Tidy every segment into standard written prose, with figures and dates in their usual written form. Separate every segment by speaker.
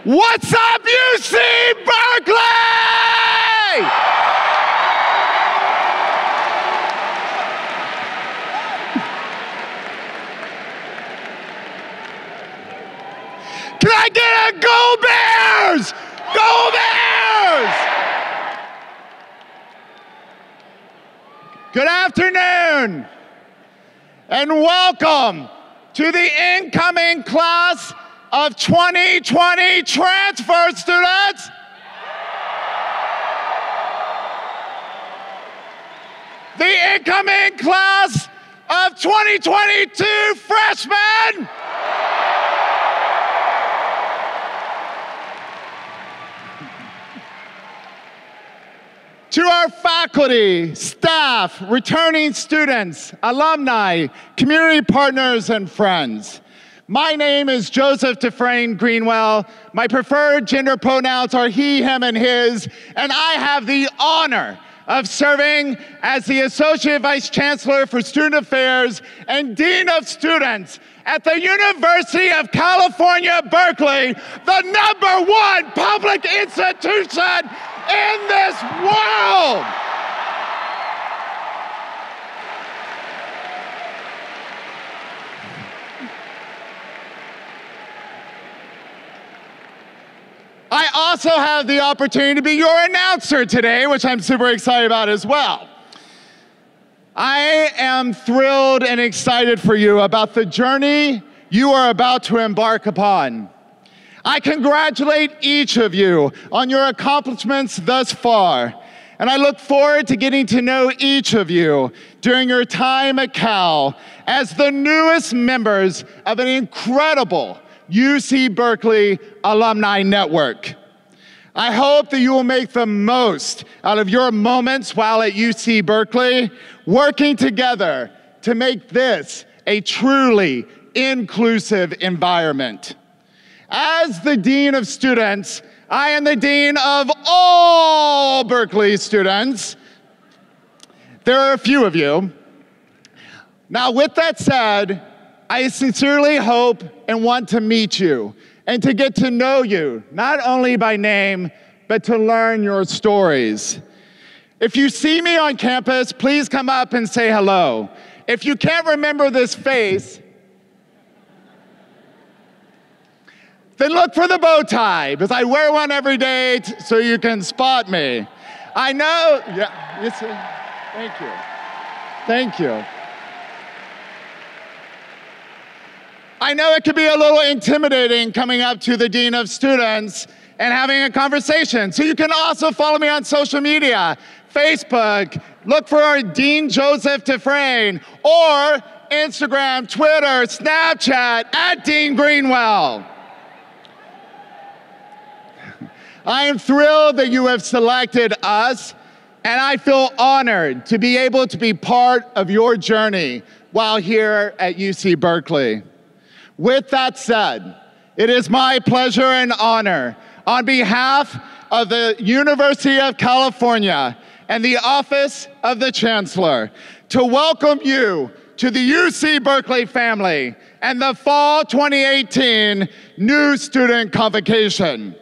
Speaker 1: What's up, UC Berkeley? Can I get a Go Bears? Go Bears! Good afternoon, and welcome to the incoming class of 2020 transfer students. The incoming class of 2022 freshmen. To our faculty, staff, returning students, alumni, community partners, and friends. My name is Joseph Dufresne Greenwell. My preferred gender pronouns are he, him, and his, and I have the honor of serving as the Associate Vice Chancellor for Student Affairs and Dean of Students at the University of California, Berkeley, the #1 public institution in this world. I also have the opportunity to be your announcer today, which I'm super excited about as well. I am thrilled and excited for you about the journey you are about to embark upon. I congratulate each of you on your accomplishments thus far, and I look forward to getting to know each of you during your time at Cal as the newest members of an incredible UC Berkeley alumni network. I hope that you will make the most out of your moments while at UC Berkeley, working together to make this a truly inclusive environment. As the Dean of Students, I am the Dean of all Berkeley students. There are a few of you. Now, with that said, I sincerely hope and want to meet you and to get to know you, not only by name, but to learn your stories. If you see me on campus, please come up and say hello. If you can't remember this face, then look for the bow tie, because I wear one every day so you can spot me. I know, yeah, you see, thank you. Thank you. I know it could be a little intimidating coming up to the Dean of Students and having a conversation. So you can also follow me on social media, Facebook, look for our Dean Joseph Dufresne, or Instagram, Twitter, Snapchat, @Dean Greenwell. I am thrilled that you have selected us, and I feel honored to be able to be part of your journey while here at UC Berkeley. With that said, it is my pleasure and honor, on behalf of the University of California and the Office of the Chancellor, to welcome you to the UC Berkeley family and the Fall 2018 New Student Convocation.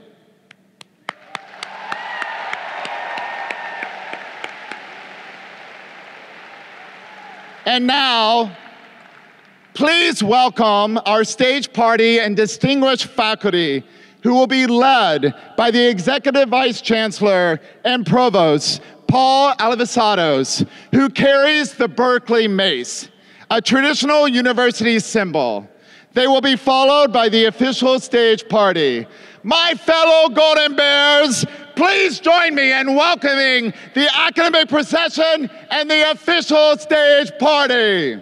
Speaker 1: And now, please welcome our stage party and distinguished faculty who will be led by the Executive Vice Chancellor and Provost, Paul Alivisatos, who carries the Berkeley Mace, a traditional university symbol. They will be followed by the official stage party. My fellow Golden Bears, please join me in welcoming the academic procession and the official stage party.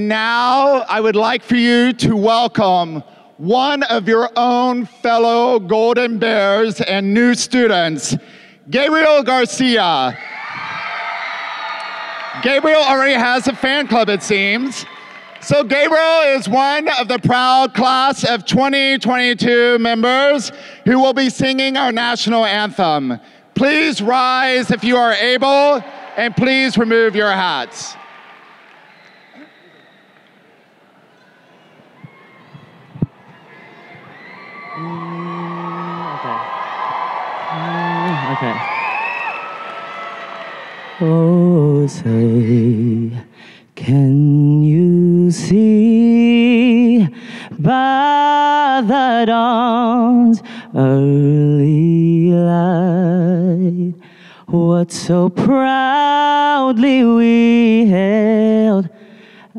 Speaker 1: And now I would like for you to welcome one of your own fellow Golden Bears and new students, Gabriel Garcia. Gabriel already has a fan club, it seems. So Gabriel is one of the proud class of 2022 members who will be singing our national anthem. Please rise if you are able, and please remove your hats.
Speaker 2: Okay. Oh, say, can you see by the dawn's early light what so proudly we held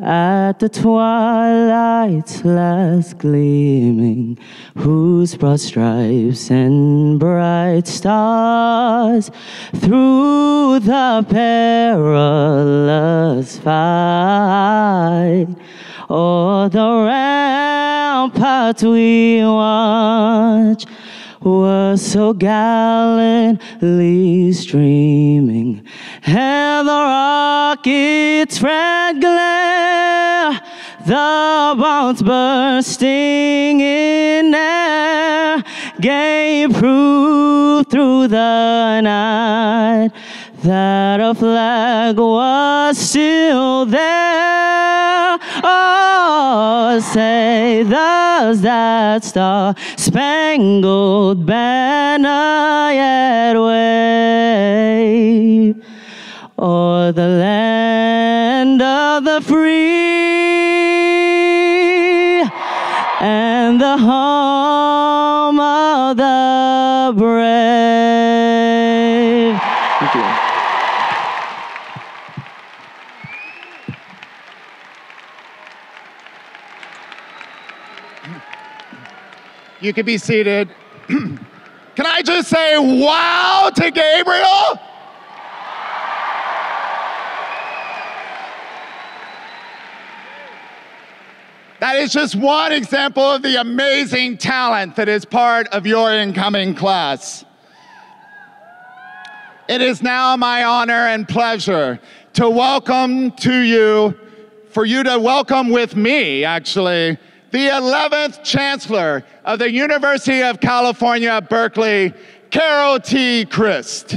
Speaker 2: at the twilight's last gleaming, whose broad stripes and bright stars through the perilous fight o'er the ramparts we watch was so gallantly streaming, and the rocket's red glare, the bombs bursting in air, gave proof through the night that a flag was still there. Oh, say, does that star-spangled banner yet wave o'er the land of the free and the home of the brave? Thank you.
Speaker 1: You can be seated. Can I just say wow to Gabriel? That is just one example of the amazing talent that is part of your incoming class. It is now my honor and pleasure to welcome to you, for you to welcome with me, actually, the 11th Chancellor of the University of California, Berkeley, Carol T. Christ.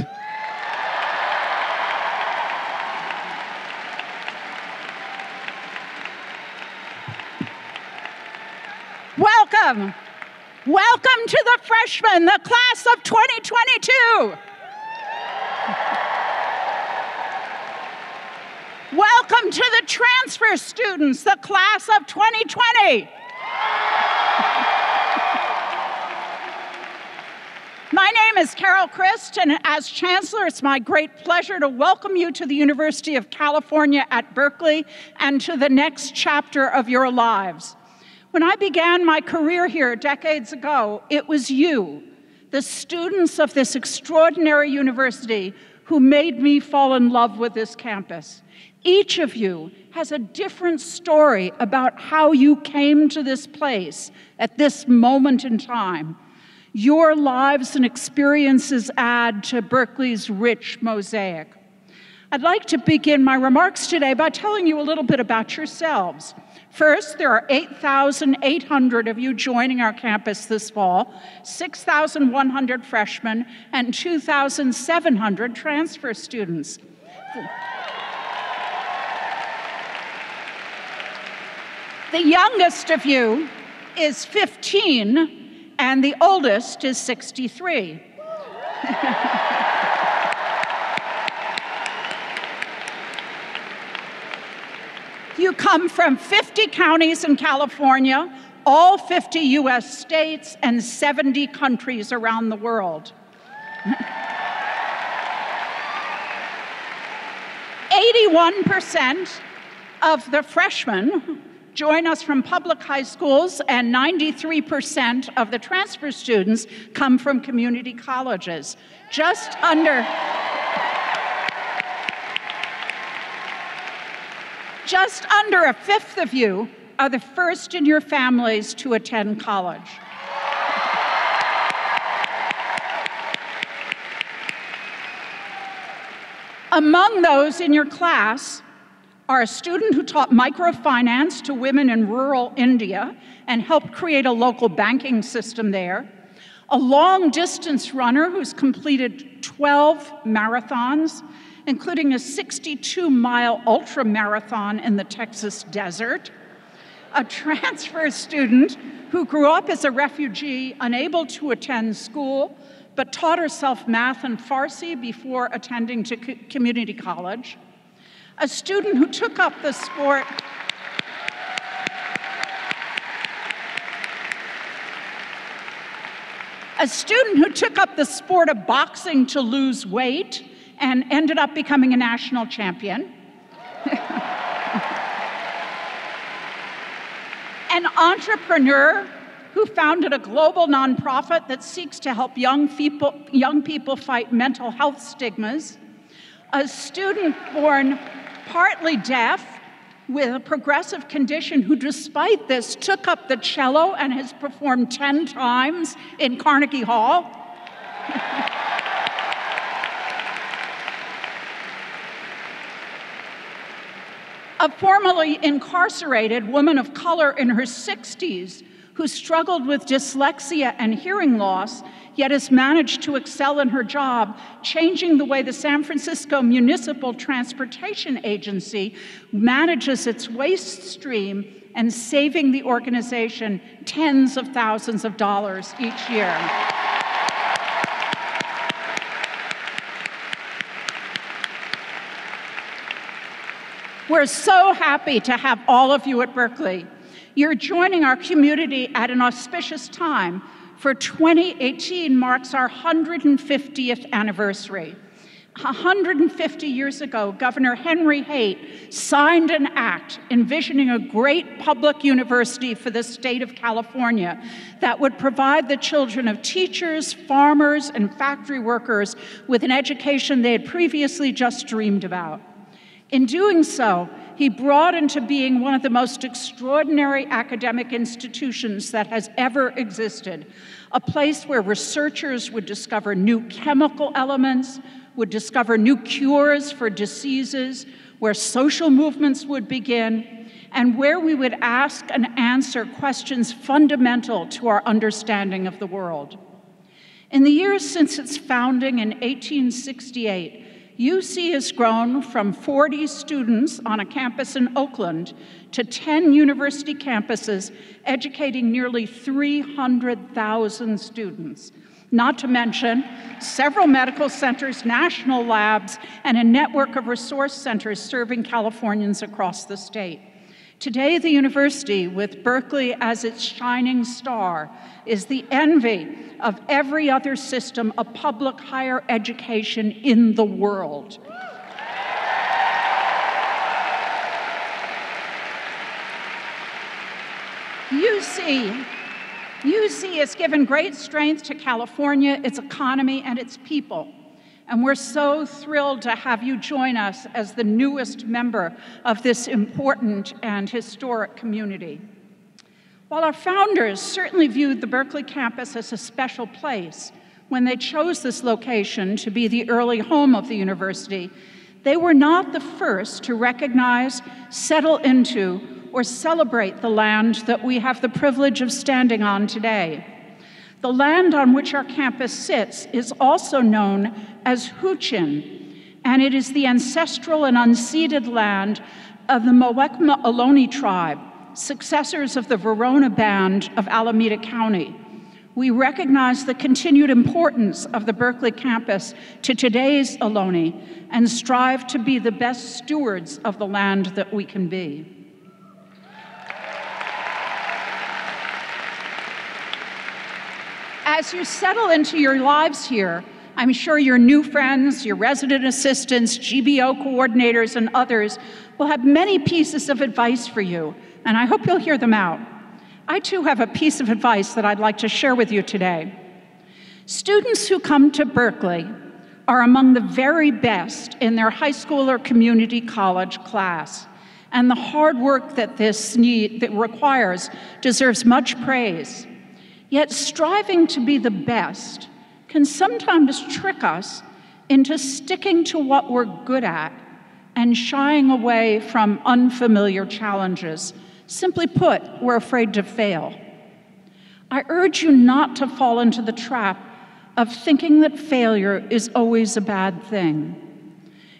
Speaker 3: Welcome. Welcome to the freshmen, the class of 2022. Welcome to the transfer students, the class of 2020. My name is Carol Christ, and as Chancellor, it's my great pleasure to welcome you to the University of California at Berkeley and to the next chapter of your lives. When I began my career here decades ago, it was you, the students of this extraordinary university, who made me fall in love with this campus. Each of you has a different story about how you came to this place at this moment in time. Your lives and experiences add to Berkeley's rich mosaic. I'd like to begin my remarks today by telling you a little bit about yourselves. First, there are 8,800 of you joining our campus this fall, 6,100 freshmen, and 2,700 transfer students. The youngest of you is 15, and the oldest is 63. You come from 50 counties in California, all 50 US states, and 70 countries around the world. 81% of the freshmen join us from public high schools, and 93% of the transfer students come from community colleges. Just under Just under a fifth of you are the first in your families to attend college. Among those in your class are a student who taught microfinance to women in rural India and helped create a local banking system there, a long-distance runner who's completed 12 marathons, including a 62-mile ultra-marathon in the Texas desert, a transfer student who grew up as a refugee, unable to attend school, but taught herself math and Farsi before attending to community college, a student who took up the sport of boxing to lose weight and ended up becoming a national champion. An entrepreneur who founded a global nonprofit that seeks to help young people fight mental health stigmas. A student born partly deaf with a progressive condition who, despite this, took up the cello and has performed 10 times in Carnegie Hall. A formerly incarcerated woman of color in her 60s who struggled with dyslexia and hearing loss, yet has managed to excel in her job, changing the way the San Francisco Municipal Transportation Agency manages its waste stream and saving the organization tens of thousands of dollars each year. We're so happy to have all of you at Berkeley. You're joining our community at an auspicious time, for 2018 marks our 150th anniversary. 150 years ago, Governor Henry Haight signed an act envisioning a great public university for the state of California that would provide the children of teachers, farmers, and factory workers with an education they had previously just dreamed about. In doing so, he brought into being one of the most extraordinary academic institutions that has ever existed, a place where researchers would discover new chemical elements, would discover new cures for diseases, where social movements would begin, and where we would ask and answer questions fundamental to our understanding of the world. In the years since its founding in 1868, UC has grown from 40 students on a campus in Oakland to 10 university campuses, educating nearly 300,000 students, not to mention several medical centers, national labs, and a network of resource centers serving Californians across the state. Today, the university, with Berkeley as its shining star, is the envy of every other system of public higher education in the world. UC has given great strength to California, its economy, and its people. And we're so thrilled to have you join us as the newest member of this important and historic community. While our founders certainly viewed the Berkeley campus as a special place when they chose this location to be the early home of the university, they were not the first to recognize, settle into, or celebrate the land that we have the privilege of standing on today. The land on which our campus sits is also known as Huichin, and it is the ancestral and unceded land of the Muwekma Ohlone tribe, successors of the Verona Band of Alameda County. We recognize the continued importance of the Berkeley campus to today's Ohlone and strive to be the best stewards of the land that we can be. As you settle into your lives here, I'm sure your new friends, your resident assistants, GBO coordinators, and others will have many pieces of advice for you, and I hope you'll hear them out. I too have a piece of advice that I'd like to share with you today. Students who come to Berkeley are among the very best in their high school or community college class, and the hard work that that requires deserves much praise. Yet striving to be the best can sometimes trick us into sticking to what we're good at and shying away from unfamiliar challenges. Simply put, we're afraid to fail. I urge you not to fall into the trap of thinking that failure is always a bad thing.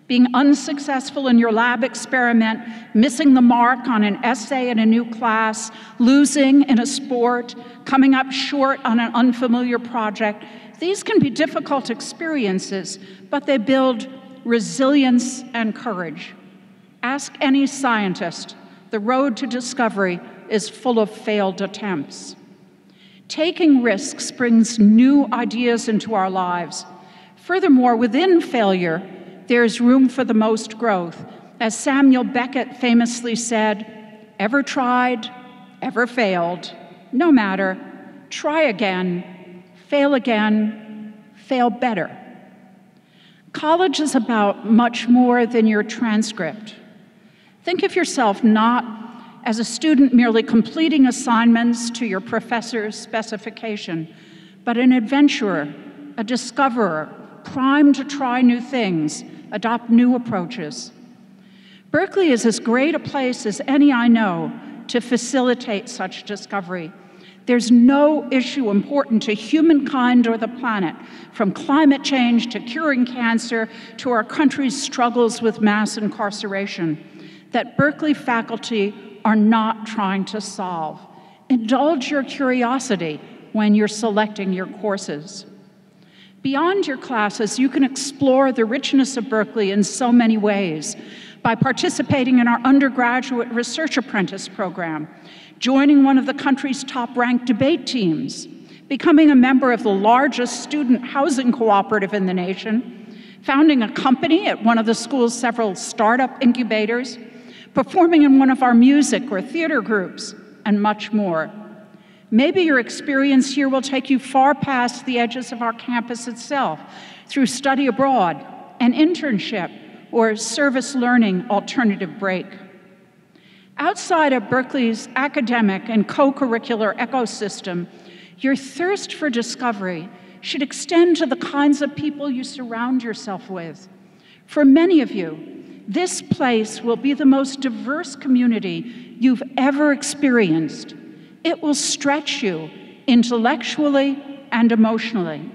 Speaker 3: Being unsuccessful in your lab experiment, missing the mark on an essay in a new class, losing in a sport, coming up short on an unfamiliar project, these can be difficult experiences, but they build resilience and courage. Ask any scientist. The road to discovery is full of failed attempts. Taking risks brings new ideas into our lives. Furthermore, within failure, there's room for the most growth. As Samuel Beckett famously said, "Ever tried, ever failed, no matter, try again, fail better." College is about much more than your transcript. Think of yourself not as a student merely completing assignments to your professor's specification, but an adventurer, a discoverer, primed to try new things, adopt new approaches. Berkeley is as great a place as any I know to facilitate such discovery. There's no issue important to humankind or the planet, from climate change to curing cancer to our country's struggles with mass incarceration, that Berkeley faculty are not trying to solve. Indulge your curiosity when you're selecting your courses. Beyond your classes, you can explore the richness of Berkeley in so many ways by participating in our undergraduate research apprentice program, joining one of the country's top-ranked debate teams, becoming a member of the largest student housing cooperative in the nation, founding a company at one of the school's several startup incubators, performing in one of our music or theater groups, and much more. Maybe your experience here will take you far past the edges of our campus itself through study abroad, an internship, or service learning alternative break. Outside of Berkeley's academic and co-curricular ecosystem, your thirst for discovery should extend to the kinds of people you surround yourself with. For many of you, this place will be the most diverse community you've ever experienced. It will stretch you intellectually and emotionally.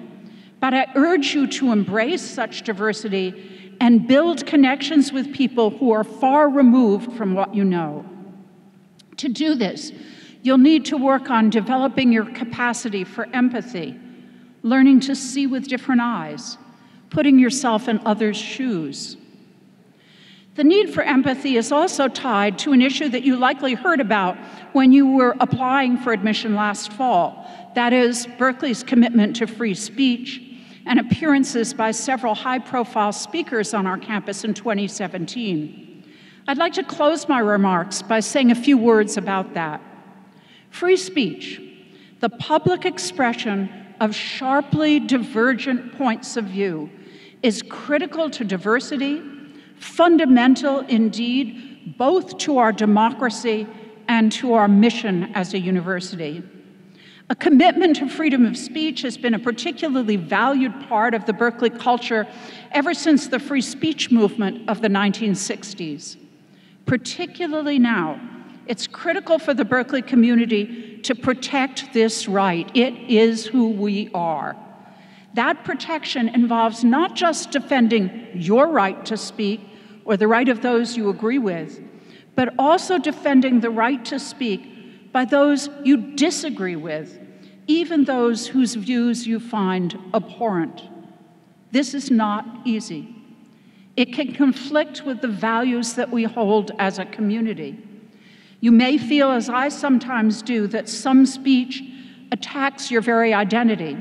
Speaker 3: But I urge you to embrace such diversity and build connections with people who are far removed from what you know. To do this, you'll need to work on developing your capacity for empathy, learning to see with different eyes, putting yourself in others' shoes. The need for empathy is also tied to an issue that you likely heard about when you were applying for admission last fall. That is, Berkeley's commitment to free speech and appearances by several high-profile speakers on our campus in 2017. I'd like to close my remarks by saying a few words about that. Free speech, the public expression of sharply divergent points of view, is critical to diversity, fundamental indeed, both to our democracy and to our mission as a university. A commitment to freedom of speech has been a particularly valued part of the Berkeley culture ever since the free speech movement of the 1960s. Particularly now, it's critical for the Berkeley community to protect this right. It is who we are. That protection involves not just defending your right to speak or the right of those you agree with, but also defending the right to speak by those you disagree with, even those whose views you find abhorrent. This is not easy. It can conflict with the values that we hold as a community. You may feel, as I sometimes do, that some speech attacks your very identity.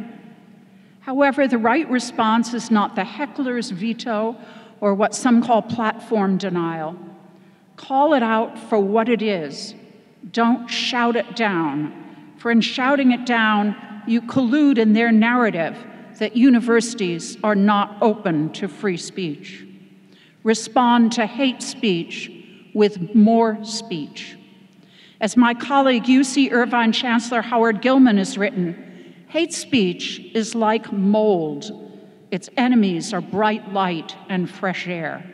Speaker 3: However, the right response is not the heckler's veto or what some call platform denial. Call it out for what it is. Don't shout it down, for in shouting it down, you collude in their narrative that universities are not open to free speech. Respond to hate speech with more speech. As my colleague, UC Irvine Chancellor Howard Gilman has written, hate speech is like mold. Its enemies are bright light and fresh air.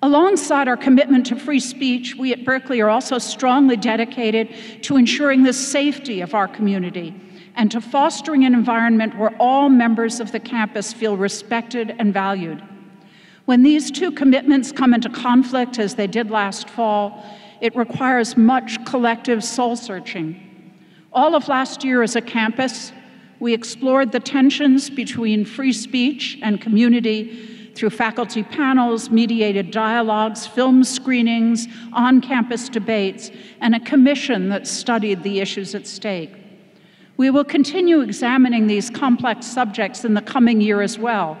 Speaker 3: Alongside our commitment to free speech, we at Berkeley are also strongly dedicated to ensuring the safety of our community and to fostering an environment where all members of the campus feel respected and valued. When these two commitments come into conflict, as they did last fall, it requires much collective soul-searching. All of last year as a campus, we explored the tensions between free speech and community through faculty panels, mediated dialogues, film screenings, on-campus debates, and a commission that studied the issues at stake. We will continue examining these complex subjects in the coming year as well,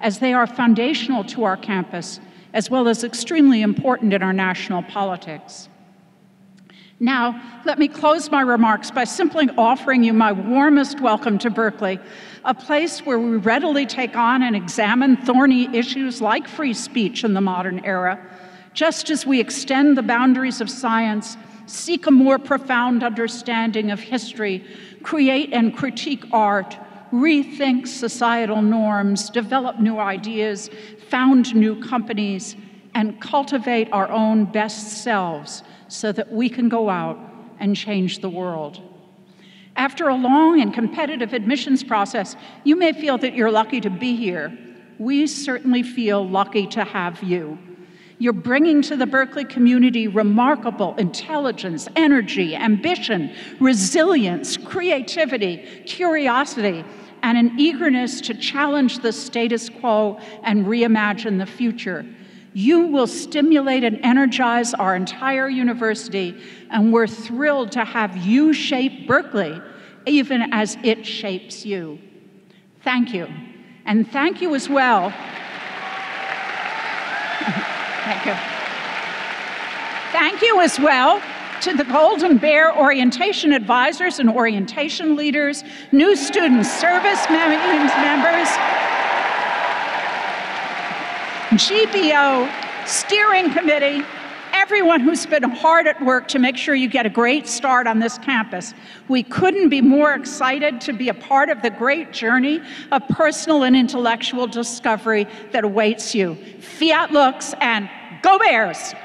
Speaker 3: as they are foundational to our campus, as well as extremely important in our national politics. Now, let me close my remarks by simply offering you my warmest welcome to Berkeley, a place where we readily take on and examine thorny issues like free speech in the modern era, just as we extend the boundaries of science, seek a more profound understanding of history, create and critique art, rethink societal norms, develop new ideas, found new companies, and cultivate our own best selves so that we can go out and change the world. After a long and competitive admissions process, you may feel that you're lucky to be here. We certainly feel lucky to have you. You're bringing to the Berkeley community remarkable intelligence, energy, ambition, resilience, creativity, curiosity, and an eagerness to challenge the status quo and reimagine the future. You will stimulate and energize our entire university, and we're thrilled to have you shape Berkeley, even as it shapes you. Thank you. And thank you as well. Thank you. Thank you as well to the Golden Bear orientation advisors and orientation leaders, new student service members, GBO, steering committee, everyone who's been hard at work to make sure you get a great start on this campus. We couldn't be more excited to be a part of the great journey of personal and intellectual discovery that awaits you. Fiat lux and go Bears!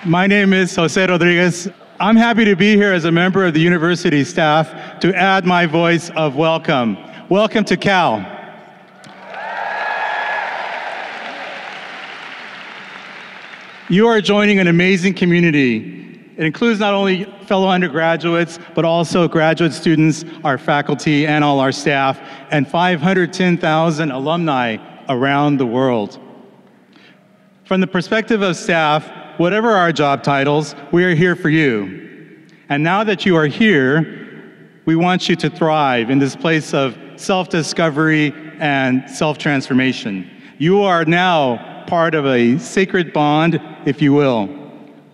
Speaker 4: My name is Jose Rodriguez. I'm happy to be here as a member of the university staff to add my voice of welcome. Welcome to Cal. You are joining an amazing community. It includes not only fellow undergraduates, but also graduate students, our faculty, and all our staff, and 510,000 alumni around the world. From the perspective of staff, whatever our job titles, we are here for you. And now that you are here, we want you to thrive in this place of self-discovery and self-transformation. You are now part of a sacred bond, if you will,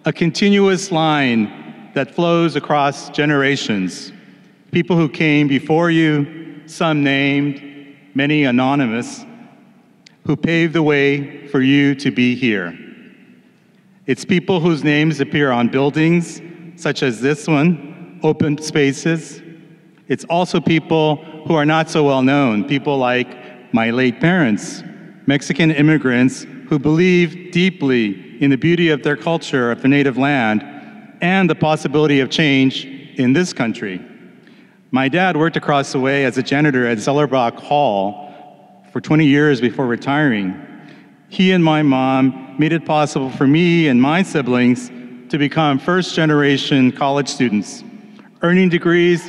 Speaker 4: a continuous line that flows across generations. People who came before you, some named, many anonymous, who paved the way for you to be here. It's people whose names appear on buildings, such as this one, open spaces. It's also people who are not so well known, people like my late parents, Mexican immigrants who believe deeply in the beauty of their culture, of their native land, and the possibility of change in this country. My dad worked across the way as a janitor at Zellerbach Hall for 20 years before retiring. He and my mom made it possible for me and my siblings to become first-generation college students, earning degrees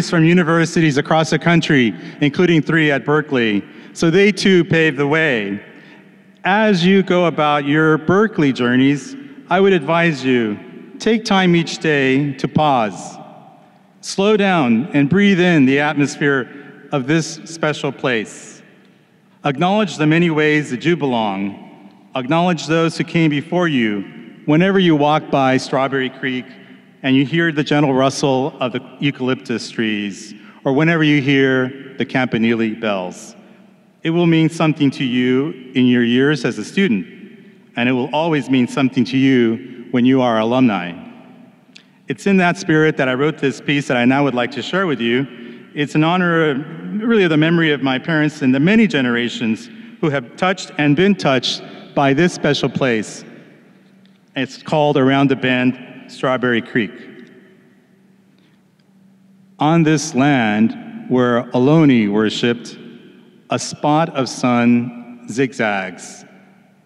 Speaker 4: from universities across the country, including 3 at Berkeley. So they too paved the way. As you go about your Berkeley journeys, I would advise you, take time each day to pause. Slow down and breathe in the atmosphere of this special place. Acknowledge the many ways that you belong. Acknowledge those who came before you whenever you walk by Strawberry Creek and you hear the gentle rustle of the eucalyptus trees, or whenever you hear the campanile bells. It will mean something to you in your years as a student, and it will always mean something to you when you are alumni. It's in that spirit that I wrote this piece that I now would like to share with you. It's in honor of really the memory of my parents and the many generations who have touched and been touched by this special place. It's called Around the Bend, Strawberry Creek. On this land where Ohlone worshipped, a spot of sun zigzags,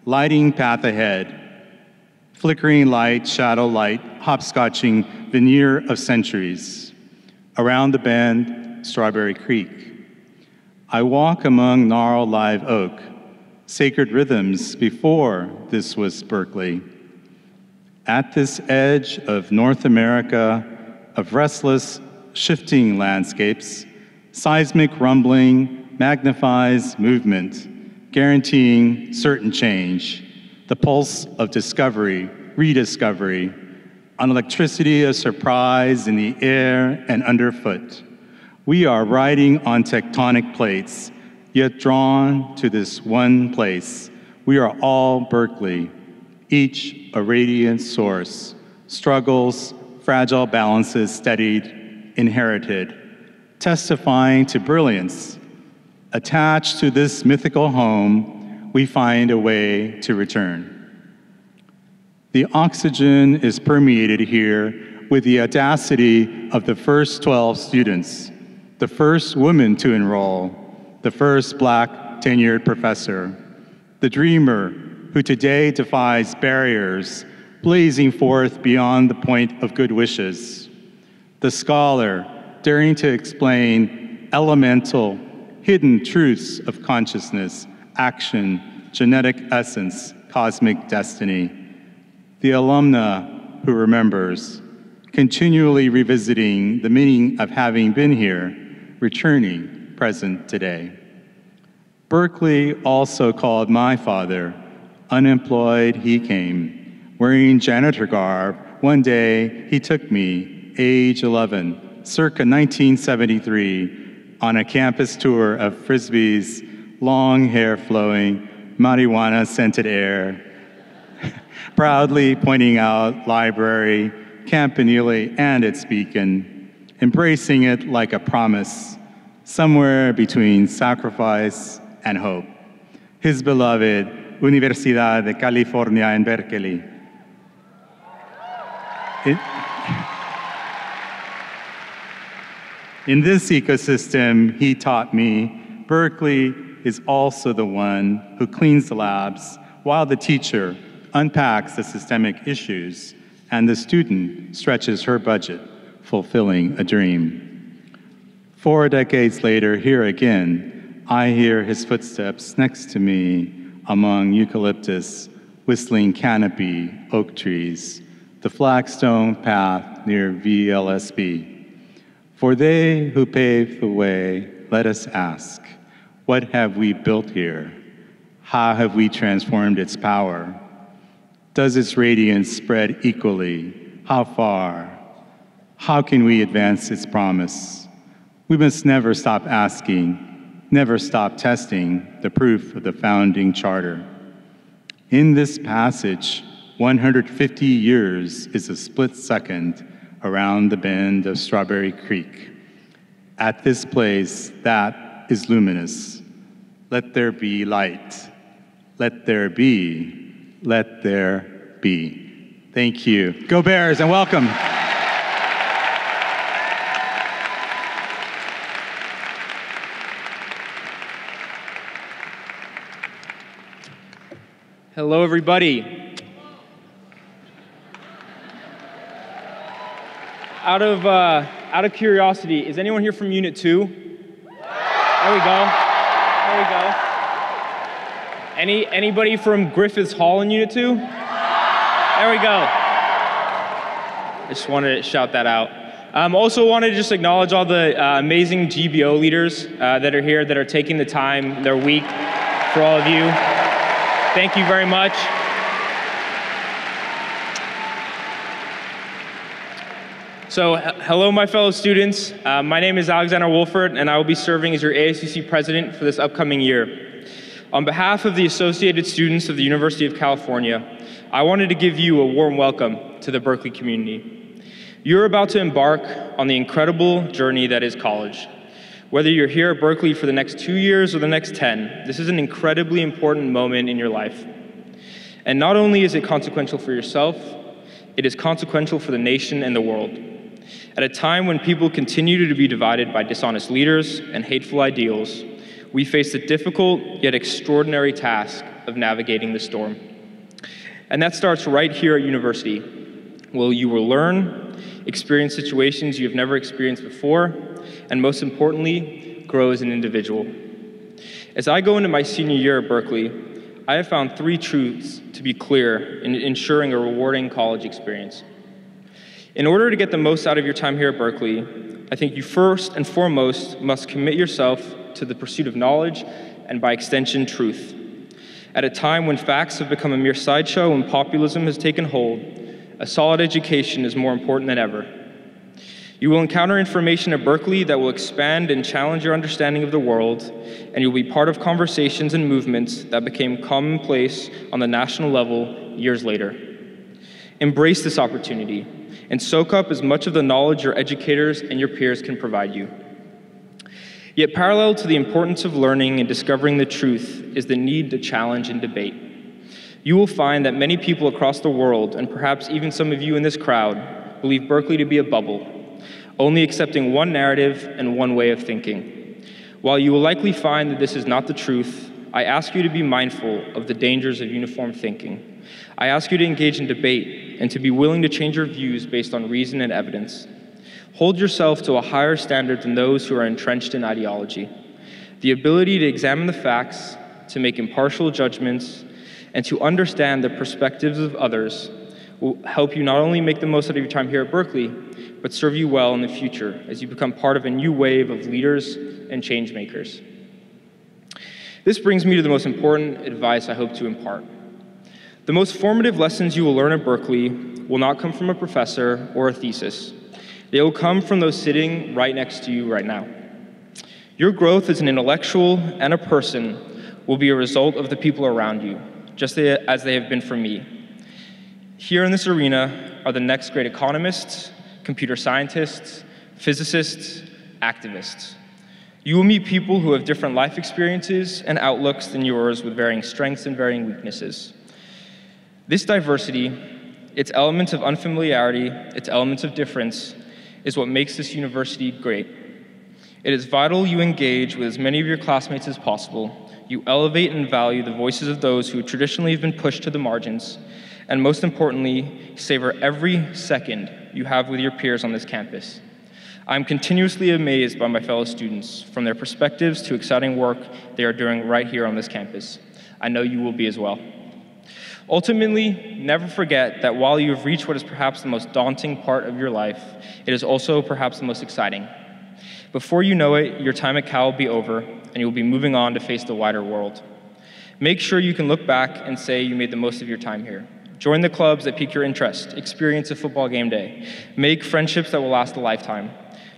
Speaker 4: lighting path ahead, flickering light, shadow light, hopscotching veneer of centuries. Around the bend, Strawberry Creek. I walk among gnarled live oak, sacred rhythms before this was Berkeley. At this edge of North America, of restless, shifting landscapes, seismic rumbling magnifies movement, guaranteeing certain change, the pulse of discovery, rediscovery, an electricity of surprise in the air and underfoot. We are riding on tectonic plates, yet drawn to this one place. We are all Berkeley, each a radiant source, struggles, fragile balances steadied, inherited, testifying to brilliance. Attached to this mythical home, we find a way to return. The oxygen is permeated here with the audacity of the first 12 students, the first woman to enroll, the first Black tenured professor, the dreamer who today defies barriers, blazing forth beyond the point of good wishes, the scholar daring to explain elemental, hidden truths of consciousness, action, genetic essence, cosmic destiny, the alumna who remembers, continually revisiting the meaning of having been here, returning present today. Berkeley also called my father. Unemployed, he came. Wearing janitor garb, one day he took me, age 11, circa 1973, on a campus tour of Frisbee's, long hair flowing, marijuana-scented air, proudly pointing out library, campanile, and its beacon, embracing it like a promise, somewhere between sacrifice and hope. His beloved Universidad de California in Berkeley. In this ecosystem, he taught me, Berkeley is also the one who cleans the labs while the teacher unpacks the systemic issues and the student stretches her budget, fulfilling a dream. 4 decades later, here again, I hear his footsteps next to me among eucalyptus, whistling canopy, oak trees, the flagstone path near VLSB. For they who paved the way, let us ask, what have we built here? How have we transformed its power? Does its radiance spread equally? How far? How can we advance its promise? We must never stop asking, never stop testing the proof of the founding charter. In this passage, 150 years is a split second around the bend of Strawberry Creek. At this place, that is luminous. Let there be light. Let there be. Let there be. Thank you. Go Bears and welcome.
Speaker 5: Hello, everybody. Out of curiosity, is anyone here from Unit 2? There we go. There we go. Anybody from Griffiths Hall in Unit 2? There we go. I just wanted to shout that out. Also wanted to just acknowledge all the amazing GBO leaders that are here, that are taking the time, their week, for all of you. Thank you very much. Hello, my fellow students. My name is Alexander Wolfert, and I will be serving as your ASUC president for this upcoming year. On behalf of the Associated Students of the University of California, I wanted to give you a warm welcome to the Berkeley community. You're about to embark on the incredible journey that is college. Whether you're here at Berkeley for the next 2 years or the next 10, this is an incredibly important moment in your life. And not only is it consequential for yourself, it is consequential for the nation and the world. At a time when people continue to be divided by dishonest leaders and hateful ideals, we face the difficult yet extraordinary task of navigating the storm. And that starts right here at university, where you will learn, experience situations you have never experienced before, and most importantly, grow as an individual. As I go into my senior year at Berkeley, I have found 3 truths to be clear in ensuring a rewarding college experience. In order to get the most out of your time here at Berkeley, I think you first and foremost must commit yourself to the pursuit of knowledge and, by extension, truth. At a time when facts have become a mere sideshow and populism has taken hold, a solid education is more important than ever. You will encounter information at Berkeley that will expand and challenge your understanding of the world, and you'll be part of conversations and movements that became commonplace on the national level years later. Embrace this opportunity and soak up as much of the knowledge your educators and your peers can provide you. Yet parallel to the importance of learning and discovering the truth is the need to challenge and debate. You will find that many people across the world, and perhaps even some of you in this crowd, believe Berkeley to be a bubble, only accepting one narrative and one way of thinking. While you will likely find that this is not the truth, I ask you to be mindful of the dangers of uniform thinking. I ask you to engage in debate and to be willing to change your views based on reason and evidence. Hold yourself to a higher standard than those who are entrenched in ideology. The ability to examine the facts, to make impartial judgments, and to understand the perspectives of others will help you not only make the most out of your time here at Berkeley, but serve you well in the future as you become part of a new wave of leaders and change makers. This brings me to the most important advice I hope to impart. The most formative lessons you will learn at Berkeley will not come from a professor or a thesis. They will come from those sitting right next to you right now. Your growth as an intellectual and a person will be a result of the people around you, just as they have been for me. Here in this arena are the next great economists, computer scientists, physicists, activists. You will meet people who have different life experiences and outlooks than yours with varying strengths and varying weaknesses. This diversity, its elements of unfamiliarity, its elements of difference, is what makes this university great. It is vital you engage with as many of your classmates as possible. You elevate and value the voices of those who traditionally have been pushed to the margins, and most importantly, savor every second you have with your peers on this campus. I'm continuously amazed by my fellow students, from their perspectives to exciting work they are doing right here on this campus. I know you will be as well. Ultimately, never forget that while you have reached what is perhaps the most daunting part of your life, it is also perhaps the most exciting. Before you know it, your time at Cal will be over, and you will be moving on to face the wider world. Make sure you can look back and say you made the most of your time here. Join the clubs that pique your interest. Experience a football game day. Make friendships that will last a lifetime.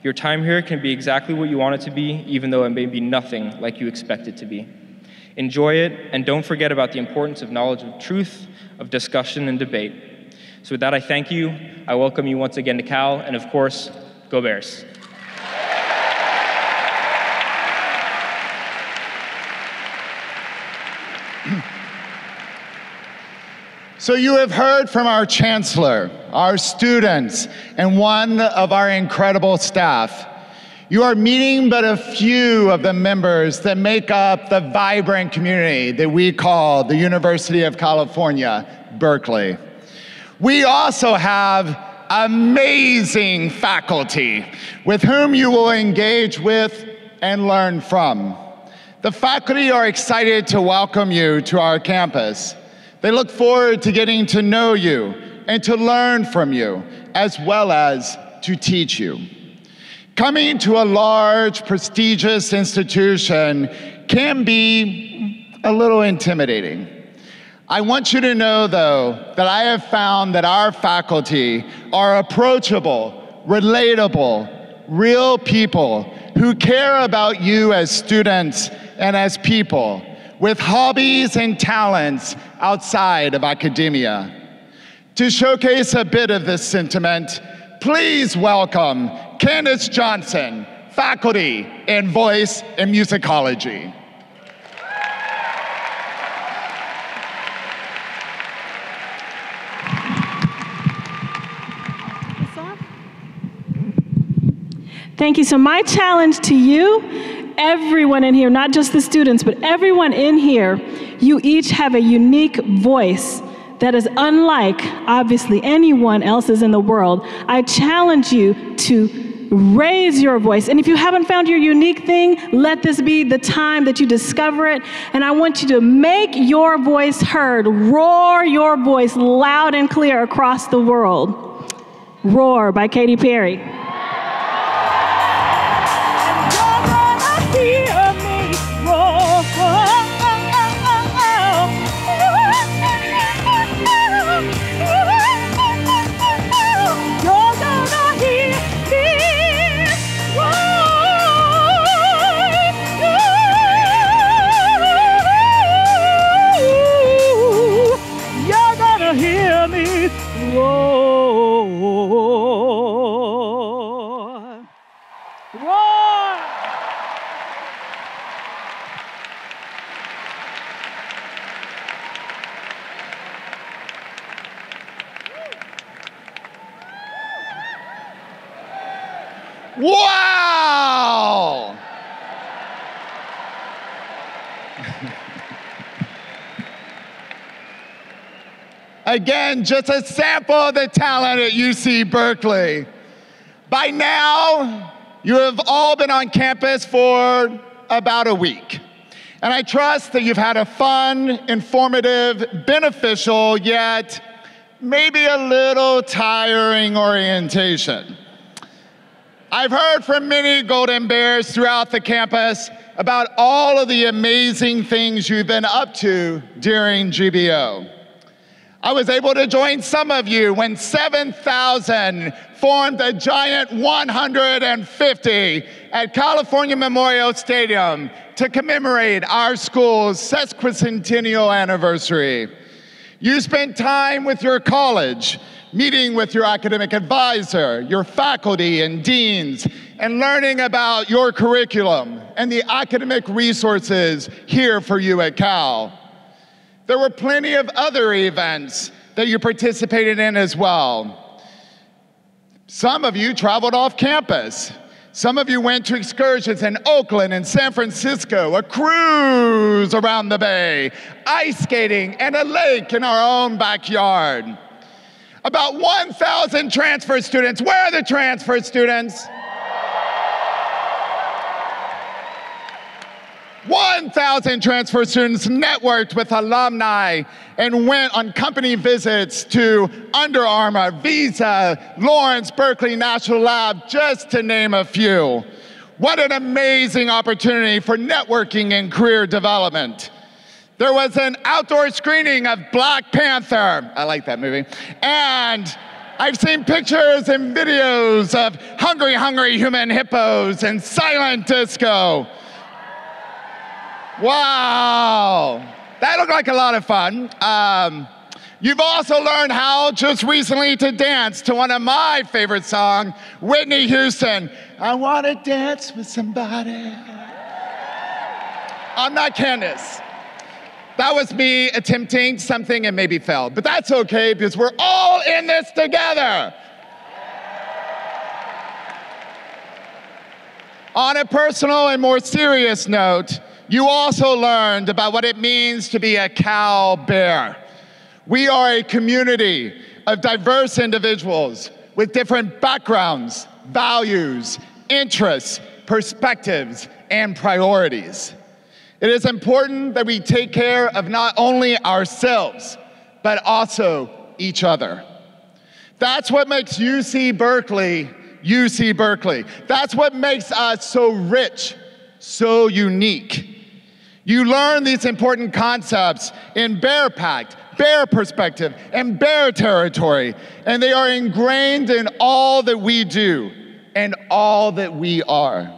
Speaker 5: Your time here can be exactly what you want it to be, even though it may be nothing like you expect it to be. Enjoy it, and don't forget about the importance of knowledge of truth, of discussion and debate. So with that, I thank you. I welcome you once again to Cal, and of course, go Bears.
Speaker 1: So you have heard from our Chancellor, our students, and one of our incredible staff. You are meeting but a few of the members that make up the vibrant community that we call the University of California, Berkeley. We also have amazing faculty with whom you will engage with and learn from. The faculty are excited to welcome you to our campus. They look forward to getting to know you and to learn from you, as well as to teach you. Coming to a large, prestigious institution can be a little intimidating. I want you to know, though, that I have found that our faculty are approachable, relatable, real people who care about you as students and as people, with hobbies and talents outside of academia. To showcase a bit of this sentiment, please welcome Candace Johnson, faculty in voice and musicology.
Speaker 6: Thank you. So my challenge to you, everyone in here, not just the students, but everyone in here, you each have a unique voice that is unlike, obviously, anyone else's in the world. I challenge you to raise your voice. And if you haven't found your unique thing, let this be the time that you discover it. And I want you to make your voice heard. Roar your voice loud and clear across the world. Roar by Katy Perry.
Speaker 1: Wow! Again, just a sample of the talent at UC Berkeley. By now, you have all been on campus for about a week. And I trust that you've had a fun, informative, beneficial, yet maybe a little tiring orientation. I've heard from many Golden Bears throughout the campus about all of the amazing things you've been up to during GBO. I was able to join some of you when 7,000 formed a giant 150 at California Memorial Stadium to commemorate our school's sesquicentennial anniversary. You spent time with your college, meeting with your academic advisor, your faculty and deans, and learning about your curriculum and the academic resources here for you at Cal. There were plenty of other events that you participated in as well. Some of you traveled off campus. Some of you went to excursions in Oakland and San Francisco, a cruise around the bay, ice skating, and a lake in our own backyard. About 1,000 transfer students. Where are the transfer students? 1,000 transfer students networked with alumni and went on company visits to Under Armour, Visa, Lawrence Berkeley National Lab, just to name a few. What an amazing opportunity for networking and career development. There was an outdoor screening of Black Panther. I like that movie. And I've seen pictures and videos of Hungry, Hungry Human Hippos and Silent Disco. Wow, that looked like a lot of fun. You've also learned how just recently to dance to one of my favorite songs, Whitney Houston. I want to dance with somebody. I'm not Candace. That was me attempting something and maybe failed, but that's okay because we're all in this together. On a personal and more serious note, you also learned about what it means to be a Cal Bear. We are a community of diverse individuals with different backgrounds, values, interests, perspectives, and priorities. It is important that we take care of not only ourselves, but also each other. That's what makes UC Berkeley, UC Berkeley. That's what makes us so rich, so unique. You learn these important concepts in Bear Pact, Bear perspective, and Bear territory, and they are ingrained in all that we do and all that we are.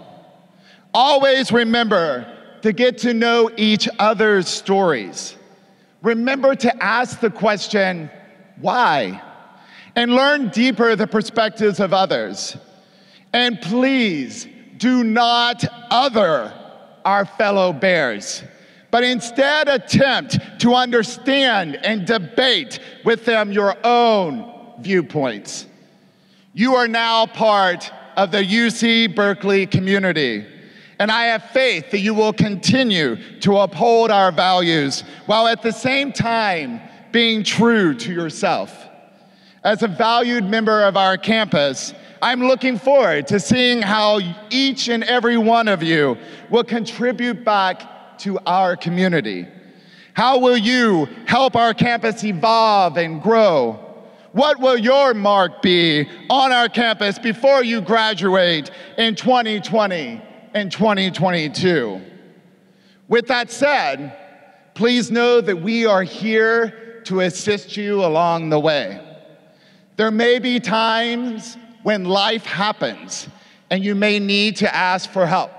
Speaker 1: Always remember to get to know each other's stories. Remember to ask the question, why? And learn deeper the perspectives of others. And please do not other our fellow bears, but instead attempt to understand and debate with them your own viewpoints. You are now part of the UC Berkeley community, and I have faith that you will continue to uphold our values while at the same time being true to yourself. As a valued member of our campus, I'm looking forward to seeing how each and every one of you will contribute back to our community. How will you help our campus evolve and grow? What will your mark be on our campus before you graduate in 2020 and 2022? With that said, please know that we are here to assist you along the way. There may be times when life happens and you may need to ask for help.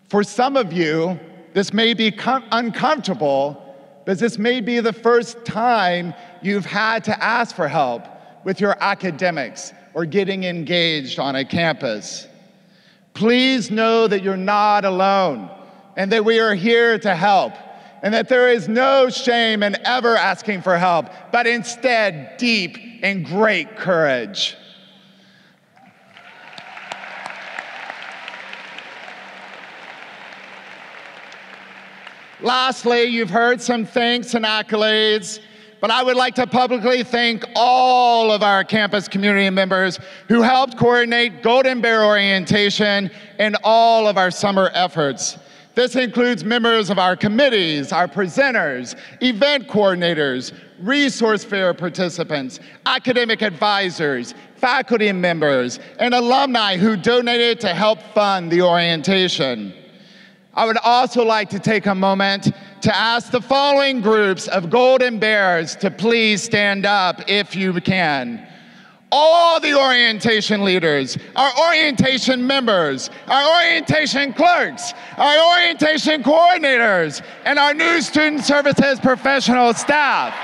Speaker 1: For some of you, this may be uncomfortable, but this may be the first time you've had to ask for help with your academics or getting engaged on a campus. Please know that you're not alone and that we are here to help, and that there is no shame in ever asking for help, but instead deep and great courage. Lastly, you've heard some thanks and accolades, but I would like to publicly thank all of our campus community members who helped coordinate Golden Bear orientation and all of our summer efforts. This includes members of our committees, our presenters, event coordinators, resource fair participants, academic advisors, faculty members, and alumni who donated to help fund the orientation. I would also like to take a moment to ask the following groups of Golden Bears to please stand up if you can. All the orientation leaders, our orientation members, our orientation clerks, our orientation coordinators, and our new student services professional staff.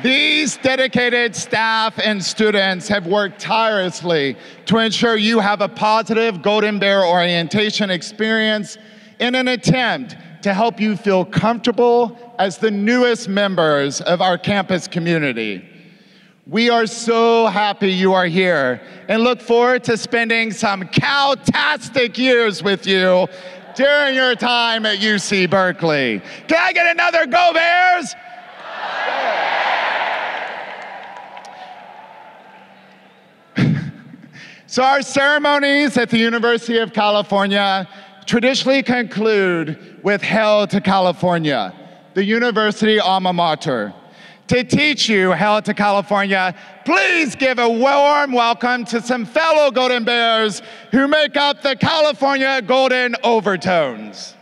Speaker 1: These dedicated staff and students have worked tirelessly to ensure you have a positive Golden Bear orientation experience in an attempt to help you feel comfortable as the newest members of our campus community. We are so happy you are here and look forward to spending some Cal-tastic years with you during your time at UC Berkeley. Can I get another Go Bears? So our ceremonies at the University of California traditionally conclude with Hail to California, the university alma mater. To teach you Hail to California, please give a warm welcome to some fellow Golden Bears who make up the California Golden Overtones.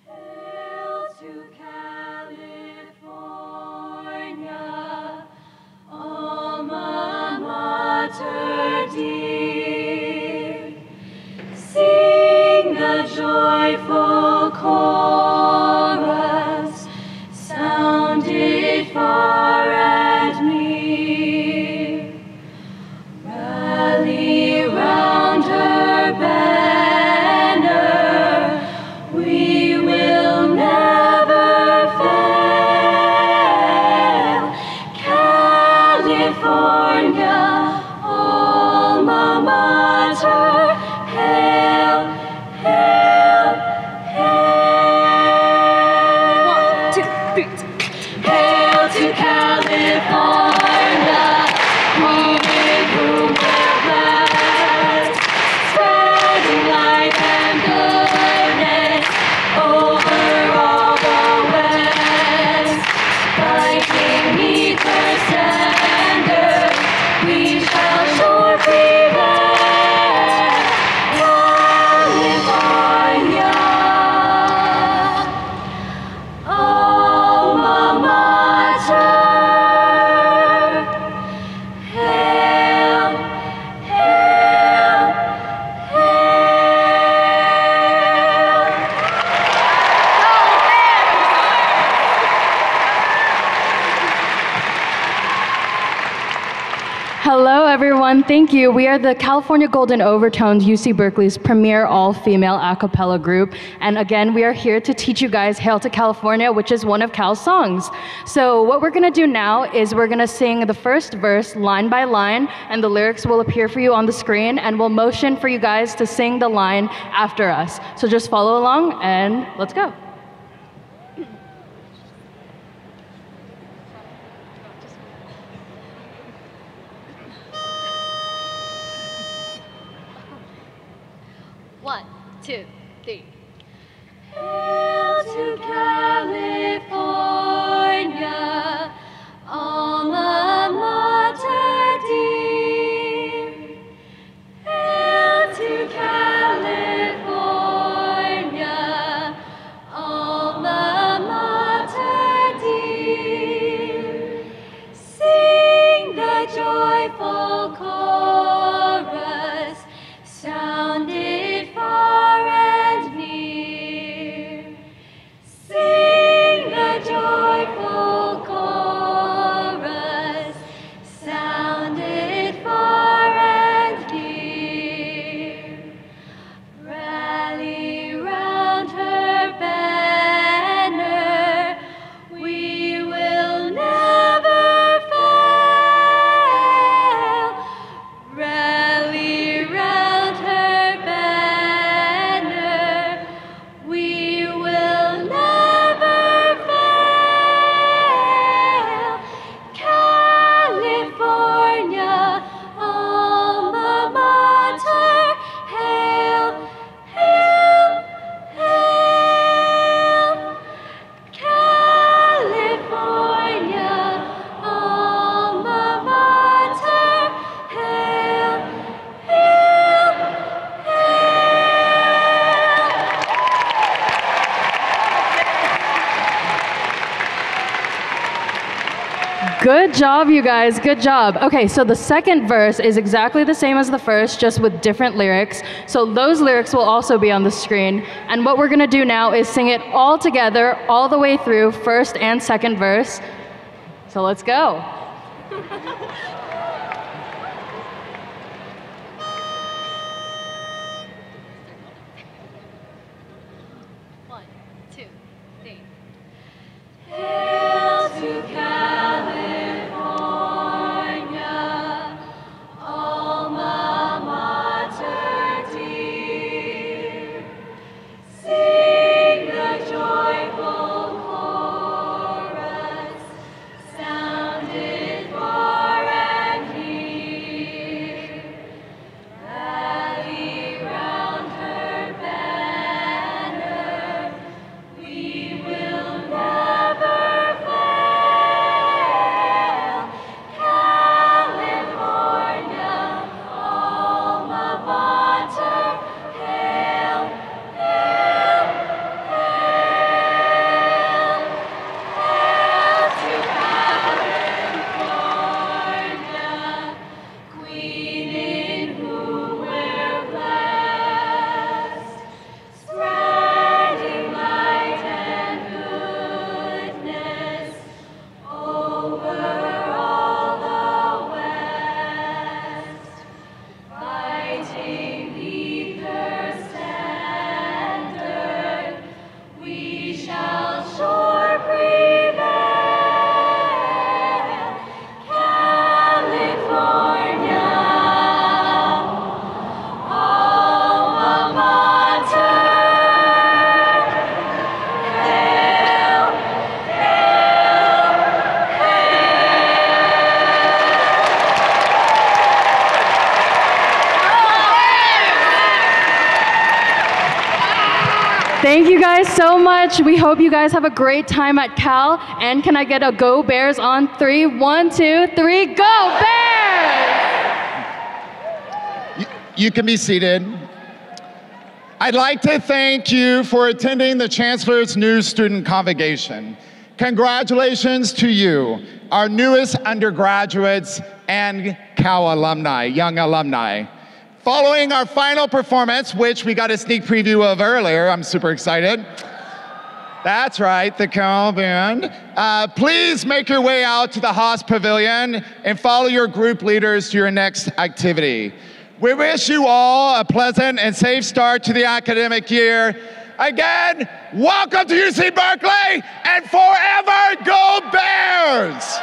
Speaker 7: Hail everyone. Thank you. We are the California Golden Overtones, UC Berkeley's premier all-female a cappella group. And again, we are here to teach you guys Hail to California, which is one of Cal's songs. So what we're gonna do now is we're gonna sing the first verse line by line, and the lyrics will appear for you on the screen, and we'll motion for you guys to sing the line after us. So just follow along and let's go.
Speaker 8: One, two, three.
Speaker 9: Hail to California, alma mater dear. Hail to California, alma mater dear. Sing the joyful chorus, sounded far and near. Sing the joyful chorus, sounded far and near. Rally round her banner, we will never fail. Rally round her banner, we will never fail. California, alma mater, hail, hail, hail. California, alma mater, hail, hail,
Speaker 7: Good job, you guys, good job. Okay, so the second verse is exactly the same as the first, just with different lyrics. So those lyrics will also be on the screen. And what we're gonna do now is sing it all together, all the way through, first and second verse. So let's go.
Speaker 8: One, two, three.
Speaker 9: hail to California, alma mater dear. Sing the joyful chorus, sounded far and near. Rally round her banner, we will never fail. California, alma mater, hail, hail, hail. Hail to California, Queen in whom we're blessed, spreading light and goodness over all the West. Fighting 'neath her standard, we shall sure prevail. California, alma mater, hail, hail,
Speaker 7: Thank you guys so much. We hope you guys have a great time at Cal. And can I get a Go Bears on 3? 1, 2, 3, go Bears!
Speaker 1: You can be seated. I'd like to thank you for attending the Chancellor's new student convocation. Congratulations to you, our newest undergraduates and Cal alumni, young alumni. Following our final performance, which we got a sneak preview of earlier, I'm super excited. That's right, the Carol Band. Please make your way out to the Haas Pavilion and follow your group leaders to your next activity. We wish you all a pleasant and safe start to the academic year. Again, welcome to UC Berkeley, and forever go Bears!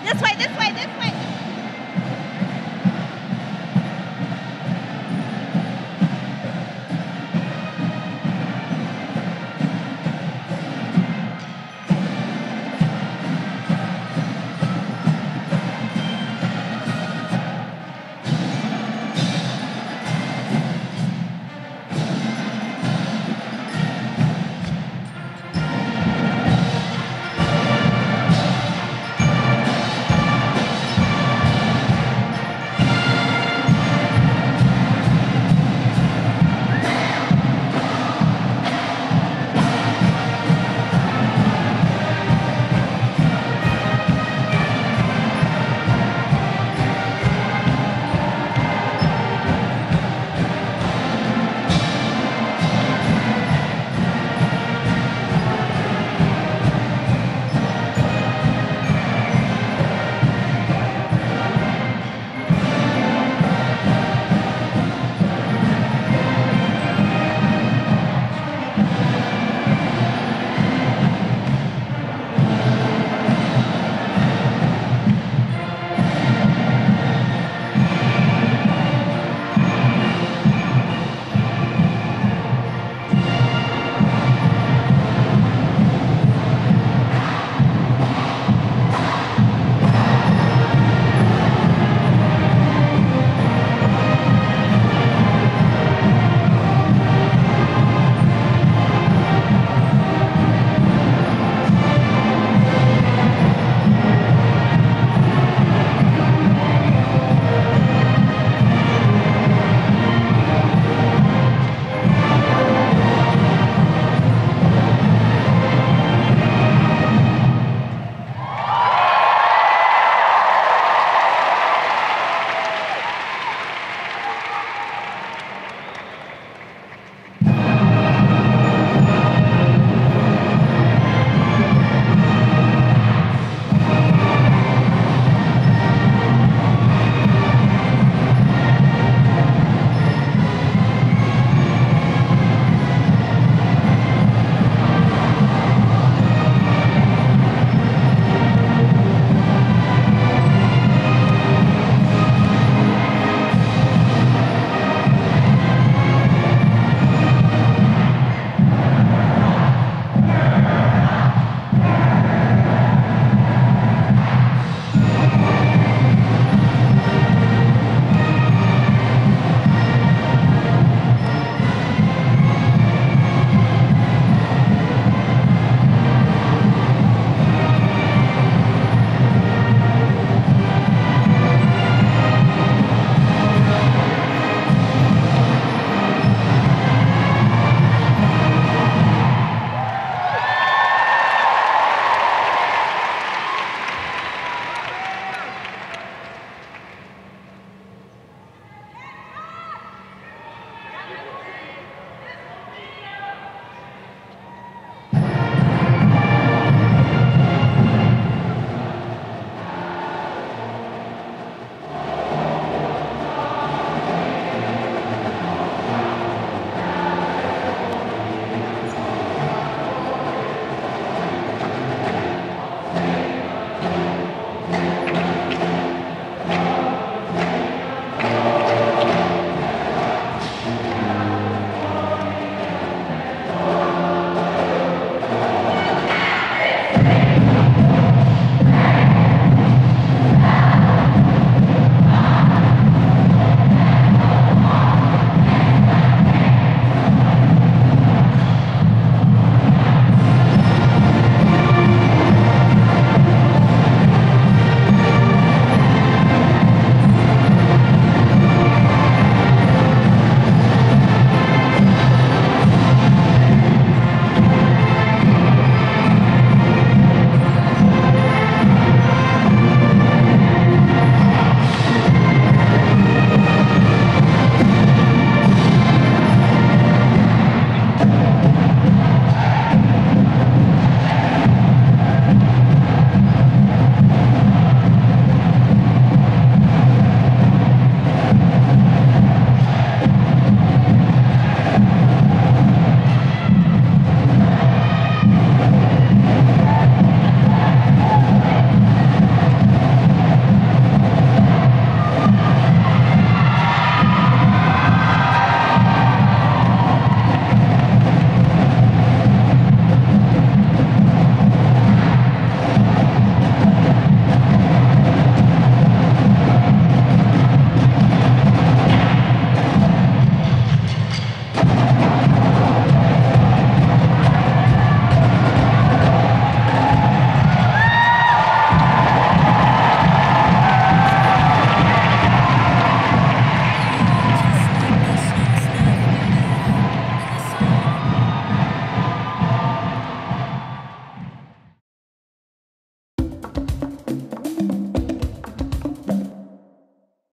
Speaker 9: This way, this way, this way.